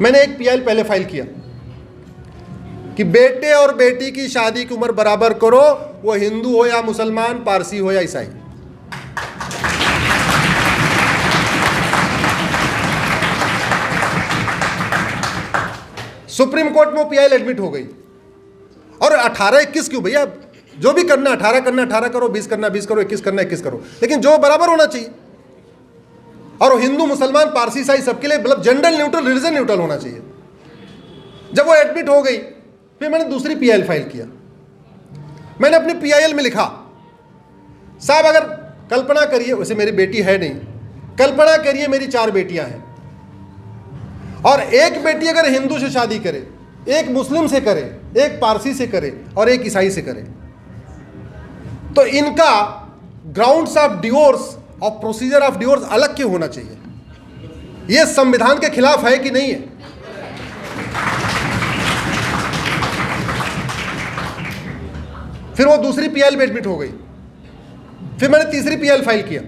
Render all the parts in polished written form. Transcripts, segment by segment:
मैंने एक पीआईएल पहले फाइल किया कि बेटे और बेटी की शादी की उम्र बराबर करो, वो हिंदू हो या मुसलमान, पारसी हो या ईसाई। सुप्रीम कोर्ट में वो पीआईएल एडमिट हो गई। और 18-21 क्यों भैया, जो भी करना 18 करना 18 करो, 20 करना 20 करो, 21 करना 21 करो, लेकिन जो बराबर होना चाहिए। और हिंदू मुसलमान पारसी ईसाई सबके लिए मतलब जेंडर न्यूट्रल, रिलीजन न्यूट्रल होना चाहिए। जब वो एडमिट हो गई, फिर मैंने दूसरी पीआईएल फाइल किया। मैंने अपनी पीआईएल में लिखा, साहब अगर कल्पना करिए, वैसे मेरी बेटी है नहीं, कल्पना करिए मेरी 4 बेटियां हैं और एक बेटी अगर हिंदू से शादी करे, एक मुस्लिम से करे, एक पारसी से करे और एक ईसाई से करे, तो इनका ग्राउंड्स ऑफ डिवोर्स और प्रोसीजर ऑफ डिवोर्स अलग क्यों होना चाहिए? यह संविधान के खिलाफ है कि नहीं है? फिर वो दूसरी पीआईएल में एडमिट हो गई। फिर मैंने तीसरी पीआईएल फाइल किया।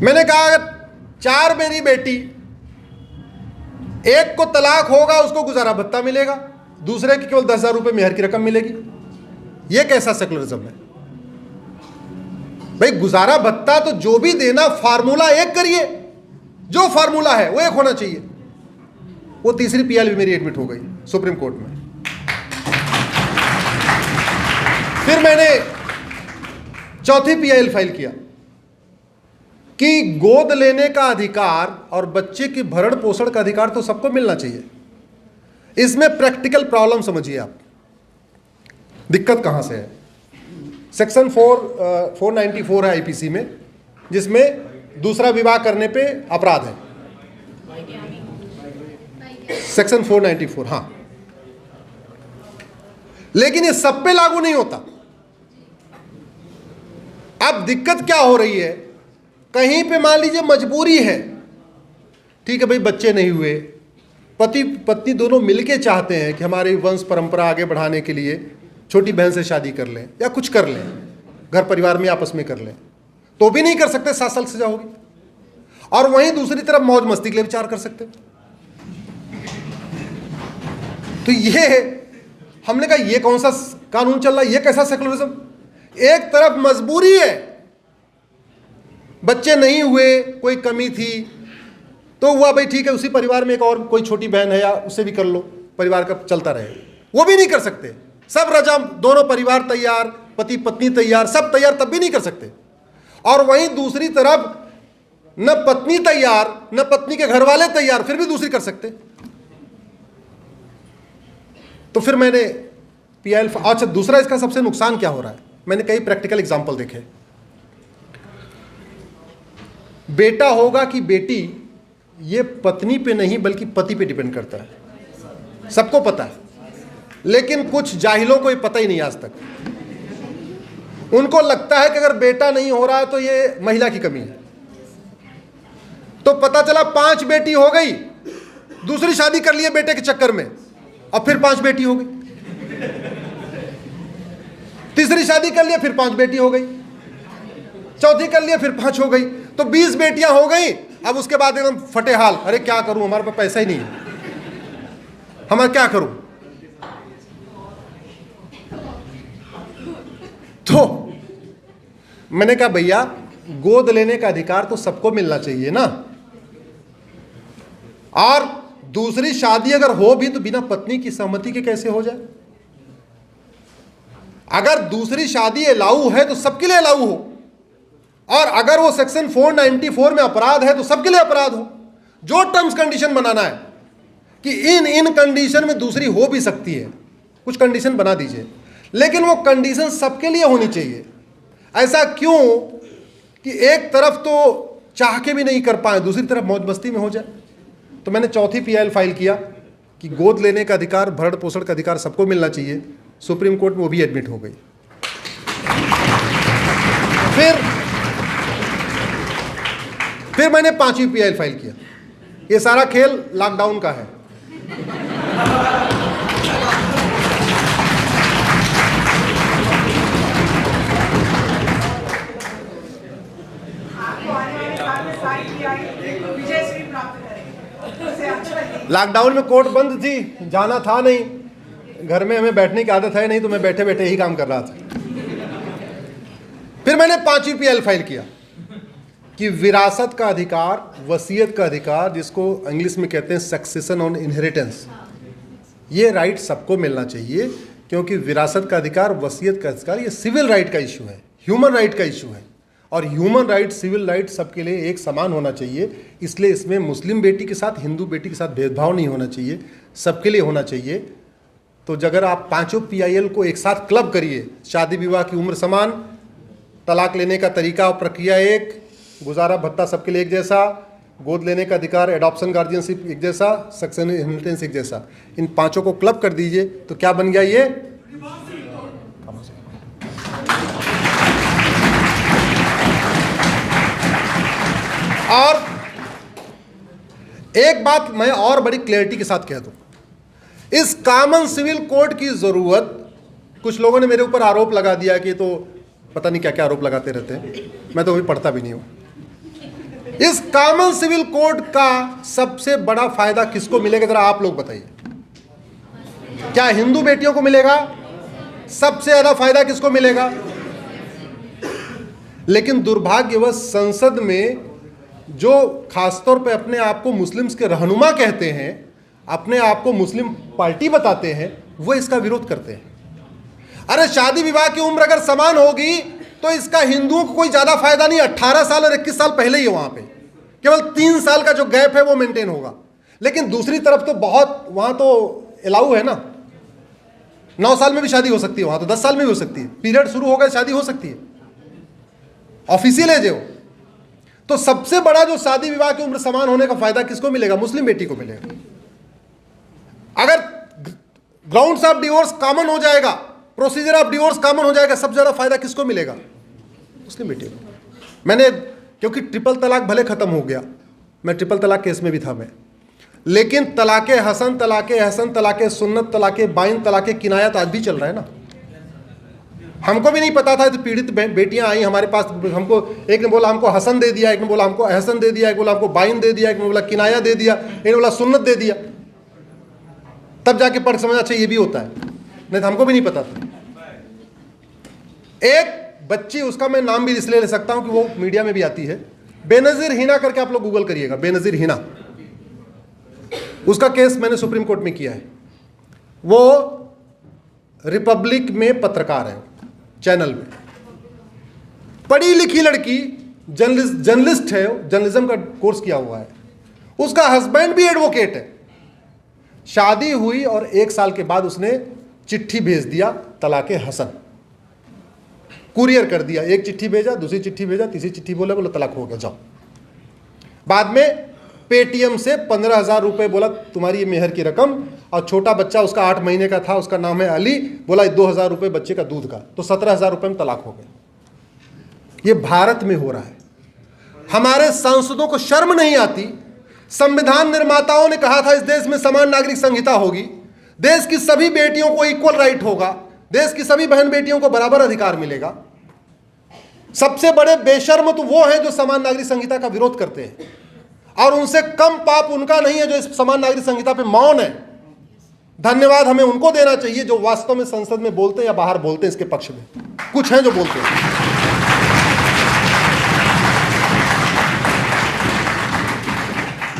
मैंने कहा अगर 4 मेरी बेटी, एक को तलाक होगा उसको गुजारा भत्ता मिलेगा, दूसरे की केवल 10,000 रुपये मेहर की रकम मिलेगी। यह कैसा सेकुलरिज्म है भाई? गुजारा भत्ता तो जो भी देना, फार्मूला एक करिए, जो फार्मूला है वो एक होना चाहिए। वो तीसरी पीआईएल भी मेरी एडमिट हो गई सुप्रीम कोर्ट में। फिर मैंने चौथी पीआईएल फाइल किया कि गोद लेने का अधिकार और बच्चे की भरण पोषण का अधिकार तो सबको मिलना चाहिए। इसमें प्रैक्टिकल प्रॉब्लम समझिए आप, दिक्कत कहां से है। सेक्शन 494 है आईपीसी में, जिसमें दूसरा विवाह करने पे अपराध है। सेक्शन 494, हाँ, लेकिन ये सब पे लागू नहीं होता। अब दिक्कत क्या हो रही है, कहीं पे मान लीजिए मजबूरी है, ठीक है भाई, बच्चे नहीं हुए, पति पत्नी दोनों मिलके चाहते हैं कि हमारी वंश परंपरा आगे बढ़ाने के लिए छोटी बहन से शादी कर लें या कुछ कर लें, घर परिवार में आपस में कर लें, तो भी नहीं कर सकते, 7 साल सजा होगी। और वहीं दूसरी तरफ मौज मस्ती के लिए विचार कर सकते। तो ये हमने कहा ये कौन सा कानून चल रहा है, ये कैसा सेकुलरिज्म? एक तरफ मजबूरी है, बच्चे नहीं हुए, कोई कमी थी तो हुआ भाई ठीक है, उसी परिवार में एक और कोई छोटी बहन है या उससे भी कर लो, परिवार का चलता रहे, वो भी नहीं कर सकते। सब रजा, दोनों परिवार तैयार, पति पत्नी तैयार, सब तैयार, तब भी नहीं कर सकते। और वहीं दूसरी तरफ न पत्नी तैयार, न पत्नी के घर वाले तैयार, फिर भी दूसरी कर सकते। तो फिर मैंने पीआईएल, अच्छा दूसरा इसका सबसे नुकसान क्या हो रहा है, मैंने कई प्रैक्टिकल एग्जांपल देखे। बेटा होगा कि बेटी, ये पत्नी पे नहीं बल्कि पति पे डिपेंड करता है, सबको पता है, लेकिन कुछ जाहिलों को ये पता ही नहीं आज तक। उनको लगता है कि अगर बेटा नहीं हो रहा है तो ये महिला की कमी है। तो पता चला 5 बेटी हो गई, दूसरी शादी कर लिए बेटे के चक्कर में, अब फिर 5 बेटी हो गई, तीसरी शादी कर लिया, फिर 5 बेटी हो गई, चौथी कर लिया, फिर 5 हो गई, तो 20 बेटियां हो गई। अब उसके बाद एकदम फटे हाल, अरे क्या करूं, हमारे पास पैसा ही नहीं है, हमारा क्या करूं। तो मैंने कहा भैया गोद लेने का अधिकार तो सबको मिलना चाहिए ना, और दूसरी शादी अगर हो भी तो बिना पत्नी की सहमति के कैसे हो जाए। अगर दूसरी शादी अलाउ है तो सबके लिए अलाउ हो, और अगर वो सेक्शन 494 में अपराध है तो सबके लिए अपराध हो। जो टर्म्स कंडीशन बनाना है कि इन कंडीशन में दूसरी हो भी सकती है, कुछ कंडीशन बना दीजिए, लेकिन वो कंडीशन सबके लिए होनी चाहिए। ऐसा क्यों कि एक तरफ तो चाह के भी नहीं कर पाए, दूसरी तरफ मौज मस्ती में हो जाए। तो मैंने चौथी पीआईएल फाइल किया कि गोद लेने का अधिकार, भरण पोषण का अधिकार सबको मिलना चाहिए। सुप्रीम कोर्ट में वो भी एडमिट हो गई। फिर मैंने 5वीं पीआईएल फाइल किया। ये सारा खेल लॉकडाउन का है। लॉकडाउन में कोर्ट बंद थी, जाना था नहीं, घर में हमें बैठने की आदत है नहीं, तो मैं बैठे बैठे ही काम कर रहा था। फिर मैंने 5वीं PL फाइल किया कि विरासत का अधिकार, वसीयत का अधिकार, जिसको इंग्लिश में कहते हैं सक्सेशन ऑन इनहेरिटेंस, ये राइट सबको मिलना चाहिए, क्योंकि विरासत का अधिकार, वसीयत का अधिकार, ये सिविल राइट का इशू है, ह्यूमन राइट का इशू है, और ह्यूमन राइट, सिविल राइट सबके लिए एक समान होना चाहिए। इसलिए इसमें मुस्लिम बेटी के साथ, हिंदू बेटी के साथ भेदभाव नहीं होना चाहिए, सबके लिए होना चाहिए। तो अगर आप 5 PIL को एक साथ क्लब करिए, शादी विवाह की उम्र समान, तलाक लेने का तरीका और प्रक्रिया एक, गुजारा भत्ता सबके लिए एक जैसा, गोद लेने का अधिकार, एडॉप्शन गार्जियनशिप एक जैसा, सक्सेशन इनहेरिटेंस एक जैसा, इन 5 को क्लब कर दीजिए तो क्या बन गया ये? और एक बात मैं और बड़ी क्लैरिटी के साथ कह दूं, इस कॉमन सिविल कोड की जरूरत, कुछ लोगों ने मेरे ऊपर आरोप लगा दिया कि तो पता नहीं क्या क्या आरोप लगाते रहते हैं, मैं तो अभी पढ़ता भी नहीं हूं। इस कॉमन सिविल कोड का सबसे बड़ा फायदा किसको मिलेगा, जरा आप लोग बताइए? क्या हिंदू बेटियों को मिलेगा? सबसे ज्यादा फायदा किसको मिलेगा? लेकिन दुर्भाग्यवश संसद में जो खासतौर पे अपने आप को मुस्लिम्स के रहनुमा कहते हैं, अपने आप को मुस्लिम पार्टी बताते हैं, वो इसका विरोध करते हैं। अरे शादी विवाह की उम्र अगर समान होगी तो इसका हिंदुओं को कोई ज्यादा फायदा नहीं, 18 साल और 21 साल पहले ही है, वहां पे केवल 3 साल का जो गैप है वो मेंटेन होगा। लेकिन दूसरी तरफ तो बहुत, वहां तो अलाउ है ना, 9 साल में भी शादी हो सकती है, वहां तो 10 साल में भी हो सकती है, पीरियड शुरू होगा शादी हो सकती है, ऑफिशियल है जो। तो सबसे बड़ा जो शादी विवाह की उम्र समान होने का फायदा किसको मिलेगा? मुस्लिम बेटी को मिलेगा। अगर ग्राउंड्स ऑफ डिवोर्स कॉमन हो जाएगा, प्रोसीजर ऑफ डिवोर्स कॉमन हो जाएगा, सबसे ज्यादा फायदा किसको मिलेगा? मुस्लिम बेटी को। मैंने, क्योंकि ट्रिपल तलाक भले खत्म हो गया, मैं ट्रिपल तलाक केस में भी था मैं, लेकिन तलाके हसन, तलाके हसन, तलाके सुन्नत, तलाके बाइन, तलाके किनायत आज भी चल रहा है ना। हमको भी नहीं पता था, तो पीड़ित बेटियां आई हमारे पास, हमको एक ने बोला हमको हसन दे दिया, एक ने बोला हमको एहसन दे दिया, एक बोला हमको बाइन दे दिया, एक ने बोला किनाया दे दिया, एक ने बोला सुन्नत दे दिया। तब जाके पढ़ समझ, अच्छा ये भी होता है, नहीं तो हमको भी नहीं पता था। एक बच्ची, उसका मैं नाम भी इसलिए ले सकता हूं कि वो मीडिया में भी आती है, बेनजीर हिना करके आप लोग गूगल करिएगा, बेनजीर हिना, उसका केस मैंने सुप्रीम कोर्ट में किया है। वो रिपब्लिक में पत्रकार है, चैनल में, पढ़ी लिखी लड़की, जर्नलिस्ट है, जर्नलिज्म का कोर्स किया हुआ है, उसका हस्बैंड भी एडवोकेट है। शादी हुई और 1 साल के बाद उसने चिट्ठी भेज दिया तलाके हसन, कुरियर कर दिया, एक चिट्ठी भेजा, दूसरी चिट्ठी भेजा, तीसरी चिट्ठी बोला तलाक हो गया जाओ। बाद में पेटीएम से 15,000 रुपए बोला तुम्हारी ये मेहर की रकम, और छोटा बच्चा उसका 8 महीने का था, उसका नाम है अली, बोला 2,000 रुपए बच्चे का दूध का, तो 17,000 रुपए में तलाक हो गए। ये भारत में हो रहा है। हमारे सांसदों को शर्म नहीं आती? संविधान निर्माताओं ने कहा था इस देश में समान नागरिक संहिता होगी, देश की सभी बेटियों को इक्वल राइट होगा, देश की सभी बहन बेटियों को बराबर अधिकार मिलेगा। सबसे बड़े बेशर्म तो वो हैं जो समान नागरिक संहिता का विरोध करते हैं, और उनसे कम पाप उनका नहीं है जो इस समान नागरिक संहिता पे मौन है। धन्यवाद हमें उनको देना चाहिए जो वास्तव में संसद में बोलते हैं या बाहर बोलते हैं इसके पक्ष में। कुछ हैं जो बोलते हैं।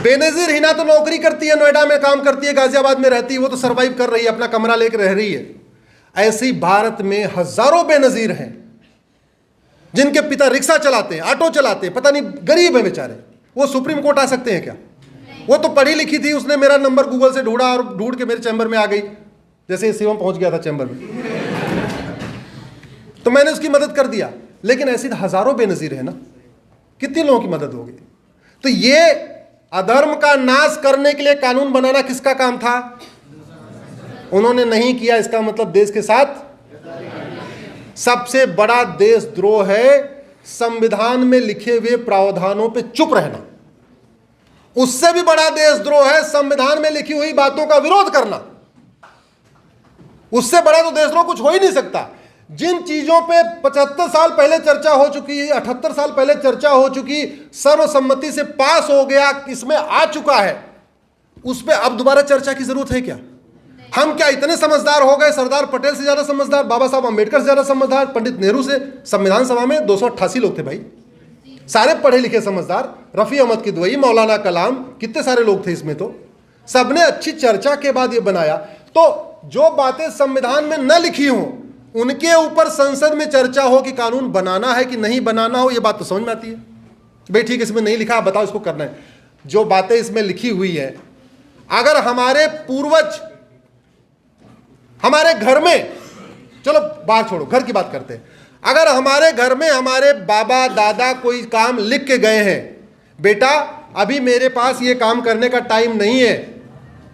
बेनजीर हिना तो नौकरी करती है, नोएडा में काम करती है, गाजियाबाद में रहती है, वो तो सरवाइव कर रही है, अपना कमरा लेकर रह रही है। ऐसी भारत में हजारों बेनजीर हैं जिनके पिता रिक्शा चलाते हैं, ऑटो चलाते हैं, पता नहीं गरीब है बेचारे, वो सुप्रीम कोर्ट आ सकते हैं क्या? वो तो पढ़ी लिखी थी, उसने मेरा नंबर गूगल से ढूंढा और ढूंढ के मेरे चैम्बर में आ गई, जैसे शिवम पहुंच गया था चैम्बर में, तो मैंने उसकी मदद कर दिया। लेकिन ऐसी हजारों बेनजीर है ना, कितने लोगों की मदद होगी? तो ये अधर्म का नाश करने के लिए कानून बनाना किसका काम था? उन्होंने नहीं किया। इसका मतलब देश के साथ सबसे बड़ा देशद्रोह है संविधान में लिखे हुए प्रावधानों पे चुप रहना। उससे भी बड़ा देशद्रोह है संविधान में लिखी हुई बातों का विरोध करना। उससे बड़ा तो देशद्रोह कुछ हो ही नहीं सकता। जिन चीजों पे 75 साल पहले चर्चा हो चुकी है, 78 साल पहले चर्चा हो चुकी, सर्वसम्मति से पास हो गया, इसमें आ चुका है, उस पर अब दोबारा चर्चा की जरूरत है क्या? हम क्या इतने समझदार हो गए? सरदार पटेल से ज्यादा समझदार, बाबा साहब अम्बेडकर से ज्यादा समझदार, पंडित नेहरू से? संविधान सभा में 288 लोग थे भाई, सारे पढ़े लिखे समझदार, रफी अहमद किदवई, मौलाना कलाम, कितने सारे लोग थे इसमें। तो सबने अच्छी चर्चा के बाद ये बनाया। तो जो बातें संविधान में न लिखी हों उनके ऊपर संसद में चर्चा हो कि कानून बनाना है कि नहीं बनाना हो, ये बात तो समझ में आती है। भाई ठीक है, इसमें नहीं लिखा, बताओ इसको करना है। जो बातें इसमें लिखी हुई है, अगर हमारे पूर्वज हमारे घर में, चलो बाहर छोड़ो, घर की बात करते हैं, अगर हमारे घर में हमारे बाबा दादा कोई काम लिख के गए हैं, बेटा अभी मेरे पास ये काम करने का टाइम नहीं है,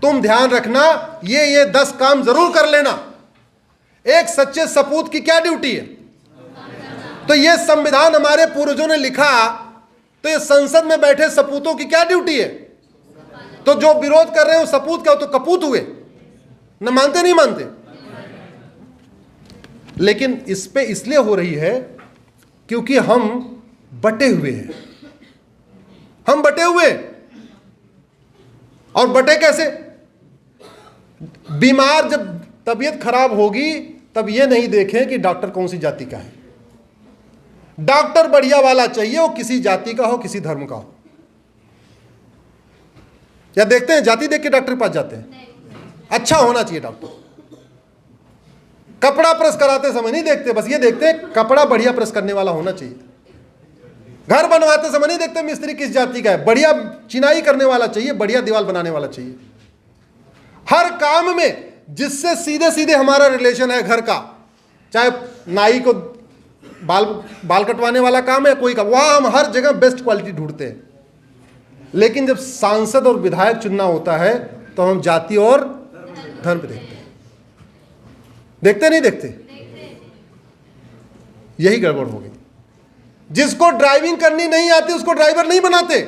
तुम ध्यान रखना ये 10 काम जरूर कर लेना। एक सच्चे सपूत की क्या ड्यूटी है? तो ये संविधान हमारे पूर्वजों ने लिखा, तो ये संसद में बैठे सपूतों की क्या ड्यूटी है? तो जो विरोध कर रहे हो सपूत क्या हो? तो कपूत हुए, न मानते नहीं मानते। लेकिन इस पे इसलिए हो रही है क्योंकि हम बटे हुए हैं, हम बटे हुए। और बटे कैसे? बीमार जब तबीयत खराब होगी तब ये नहीं देखें कि डॉक्टर कौन सी जाति का है। डॉक्टर बढ़िया वाला चाहिए, वो किसी जाति का हो, किसी धर्म का हो। या देखते हैं जाति देख के डॉक्टर के पास जाते हैं? अच्छा होना चाहिए डॉक्टर। कपड़ा प्रेस कराते समय नहीं देखते, बस ये देखते हैं कपड़ा बढ़िया प्रेस करने वाला होना चाहिए। घर बनवाते समय नहीं देखते मिस्त्री किस जाति का है, बढ़िया चिनाई करने वाला चाहिए, बढ़िया दीवार बनाने वाला चाहिए। हर काम में जिससे सीधे सीधे हमारा रिलेशन है घर का, चाहे नाई को बाल कटवाने वाला काम है कोई का, वहां हम हर जगह बेस्ट क्वालिटी ढूंढते हैं। लेकिन जब सांसद और विधायक चुनना होता है तो हम जाति और धर्म पे देखते हैं। देखते नहीं देखते? यही गड़बड़ हो गई। जिसको ड्राइविंग करनी नहीं आती उसको ड्राइवर नहीं बनाते,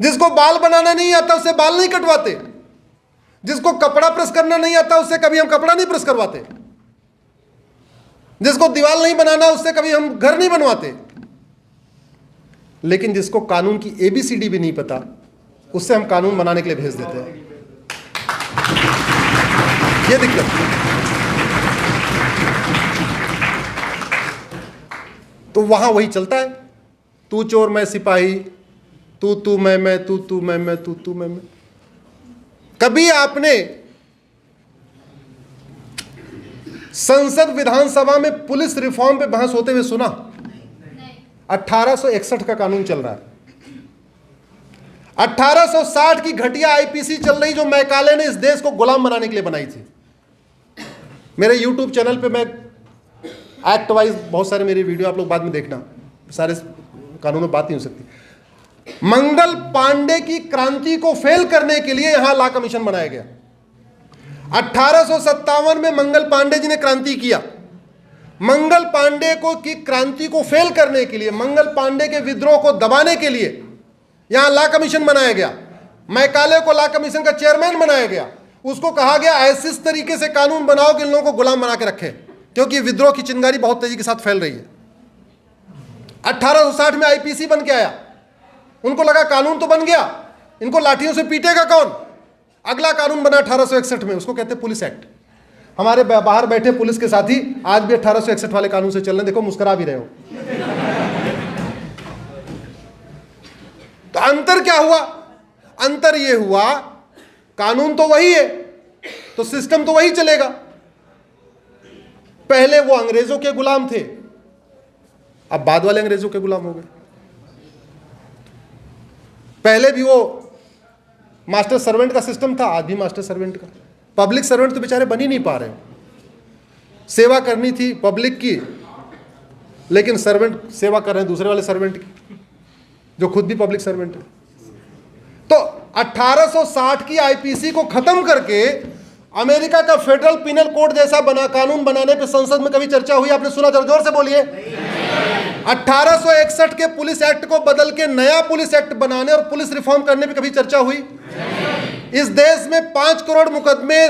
जिसको बाल बनाना नहीं आता उससे बाल नहीं कटवाते, जिसको कपड़ा प्रेस करना नहीं आता उससे कभी हम कपड़ा नहीं प्रेस करवाते, जिसको दीवार नहीं बनाना उससे कभी हम घर नहीं बनवाते। लेकिन जिसको कानून की ABCD भी नहीं पता उससे हम कानून बनाने के लिए भेज देते हैं। ये दिक्कत है। तो वहां वही चलता है, तू चोर मैं सिपाही, तू मैं, तू मैं, तू मैं। कभी आपने संसद विधानसभा में पुलिस रिफॉर्म पे बहस होते हुए सुना? 1861 का कानून चल रहा है, 1860 की घटिया IPC चल रही जो मैकाले ने इस देश को गुलाम बनाने के लिए बनाई थी। मेरे YouTube चैनल पे मैं एक्ट वाइज बहुत सारे मेरी वीडियो आप लोग बाद में देखना, सारे कानूनों में बात नहीं हो सकती। मंगल पांडे की क्रांति को फेल करने के लिए यहां लॉ कमीशन बनाया गया। 1857 में मंगल पांडे जी ने क्रांति किया। मंगल पांडे को की क्रांति को फेल करने के लिए, मंगल पांडे के विद्रोह को दबाने के लिए यहां लॉ कमीशन बनाया गया। मैकाले को लॉ कमीशन का चेयरमैन बनाया गया। उसको कहा गया ऐसे इस तरीके से कानून बनाओ कि इन लोगों को गुलाम बना के रखे, क्योंकि विद्रोह की चिंगारी बहुत तेजी के साथ फैल रही है। 1860 में IPC बन के आया। उनको लगा कानून तो बन गया, इनको लाठियों से पीटेगा कौन? अगला कानून बना 1861 में, उसको कहते हैं पुलिस एक्ट। हमारे बाहर बैठे पुलिस के साथी आज भी 1861 वाले कानून से चल रहे, देखो मुस्कुरा भी रहे हो। तो अंतर क्या हुआ? अंतर यह हुआ कानून तो वही है तो सिस्टम तो वही चलेगा। पहले वो अंग्रेजों के गुलाम थे, अब बाद वाले अंग्रेजों के गुलाम हो गए। पहले भी वो मास्टर सर्वेंट का सिस्टम था, आज भी मास्टर सर्वेंट का। पब्लिक सर्वेंट तो बेचारे बन ही नहीं पा रहे। सेवा करनी थी पब्लिक की, लेकिन सर्वेंट सेवा कर रहे हैं दूसरे वाले सर्वेंट की, जो खुद भी पब्लिक सर्वेंट है। तो 1860 की IPC को खत्म करके अमेरिका का फेडरल पिनल कोड जैसा बना कानून बनाने पे संसद में कभी चर्चा हुई? आपने सुना? जोर से बोलिए। 1861 के पुलिस एक्ट को बदल के नया पुलिस एक्ट बनाने और पुलिस रिफॉर्म करने पे कभी चर्चा हुई? इस देश में 5 करोड़ मुकदमे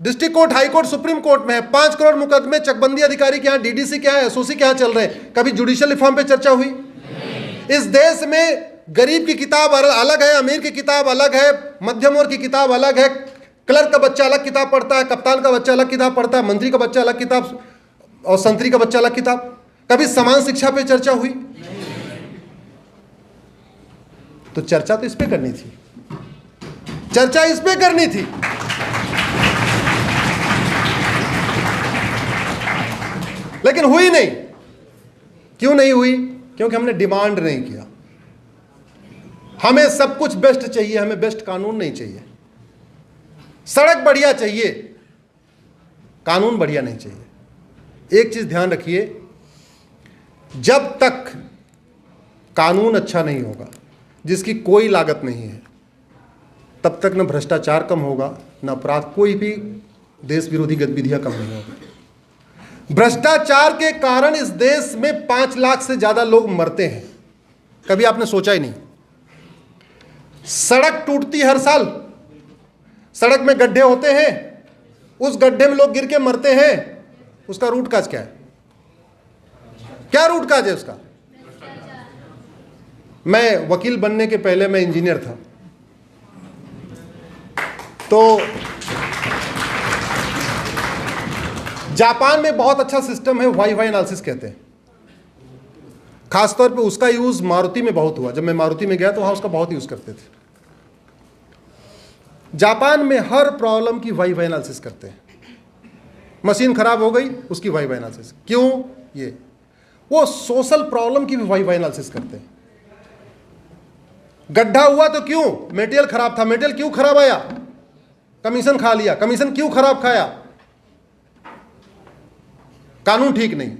district court, high court, supreme court में है। 5 करोड़ मुकदमे चकबंदी अधिकारी के यहाँ, DDC के यहाँ, SOC के यहाँ चल रहे हैं। कभी जुडिशियल रिफॉर्म पे चर्चा हुई? इस देश में गरीब की किताब अलग है, अमीर की किताब अलग है, मध्यम वर्ग की किताब अलग है, क्लर्क का बच्चा अलग किताब पढ़ता है, कप्तान का बच्चा अलग किताब पढ़ता है, मंत्री का बच्चा अलग किताब और संतरी का बच्चा अलग किताब। कभी समान शिक्षा पे चर्चा हुई? तो चर्चा तो इस पे करनी थी, चर्चा इस पे करनी थी। लेकिन हुई नहीं। क्यों नहीं हुई? क्योंकि हमने डिमांड नहीं किया। हमें सब कुछ बेस्ट चाहिए, हमें बेस्ट कानून नहीं चाहिए। सड़क बढ़िया चाहिए, कानून बढ़िया नहीं चाहिए। एक चीज ध्यान रखिए, जब तक कानून अच्छा नहीं होगा, जिसकी कोई लागत नहीं है, तब तक न भ्रष्टाचार कम होगा, न अपराध, कोई भी देश विरोधी गतिविधियां कम नहीं होगी। भ्रष्टाचार के कारण इस देश में 5 लाख से ज्यादा लोग मरते हैं। कभी आपने सोचा ही नहीं। सड़क टूटती हर साल, सड़क में गड्ढे होते हैं, उस गड्ढे में लोग गिर के मरते हैं। उसका रूट काज क्या है? क्या रूट काज है उसका? मैं वकील बनने के पहले मैं इंजीनियर था, तो जापान में बहुत अच्छा सिस्टम है, वाई वाई एनालिसिस कहते हैं। खासतौर पे उसका यूज मारुति में बहुत हुआ। जब मैं मारुति में गया तो वहां उसका बहुत यूज करते थे। जापान में हर प्रॉब्लम की वाई वाई एनालिसिस करते हैं। मशीन खराब हो गई, उसकी वाई वाई एनालिसिस। क्यों? ये वो सोशल प्रॉब्लम की भी वाई वाई एनालिसिस करते हैं। गड्ढा हुआ तो क्यों? मटेरियल खराब था, मटेरियल क्यों खराब आया? कमीशन खा लिया, कमीशन क्यों खराब खाया? कानून ठीक नहीं।